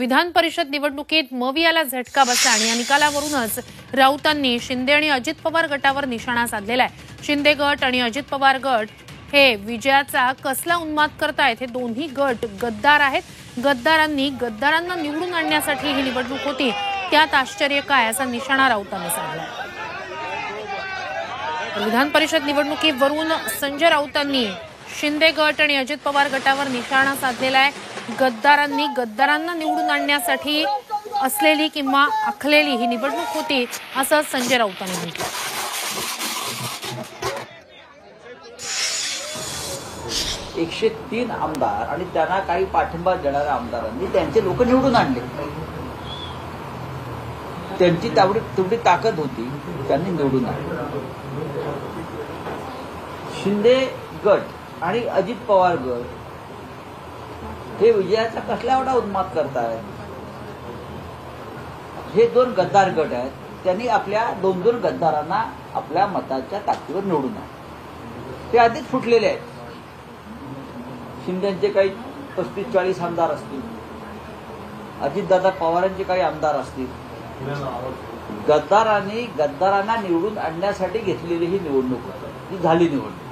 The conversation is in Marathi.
विधान परिषद निवडणुकीत मवियाला झटका बसला आणि या निकालावरूनच राऊतांनी शिंदे आणि अजित पवार गटावर निशाणा साधलेला आहे। शिंदे गट आणि अजित पवार गट हे विजयाचा कसला उन्माद करतायत? हे दोन्ही गट गद्दार आहेत। गद्दारांना निवडून आणण्यासाठी ही निवडणूक होती, त्यात आश्चर्य काय असा निशाणा राऊतांनी साधला। विधान परिषद निवडणुकीवरून संजय राऊतांनी शिंदे गट आणि अजित पवार गटावर निशाणा साधलेला आहे। गद्दारांना निवडून आणण्यासाठी असलेली किंवा आखलेली ही निवडणूक होती असं संजय राऊतांनी म्हटलं। 103 आमदार आणि त्यांना काही पाठिंबा देणाऱ्या आमदारांनी त्यांचे लोक निवडून आणले। त्यांची तेवढी ताकद होती, त्यांनी निवडून आणले। शिंदे गट आणि अजित पवार गट हे विजयाचा कसला एवढा उन्माद करतायत? हे दोन गद्दार गट आहेत, त्यांनी आपल्या दोन गद्दारांना आपल्या मताच्या ताकदीवर निवडून आणले। ते आधीच फुटलेले आहेत। शिंदेचे काही 35-40 आमदार असतील, अजितदादा पवारांचे काही आमदार असतील। गद्दारांना निवडून आणण्यासाठी घेतलेली ही निवडणूक होती, ती झाली निवडणूक।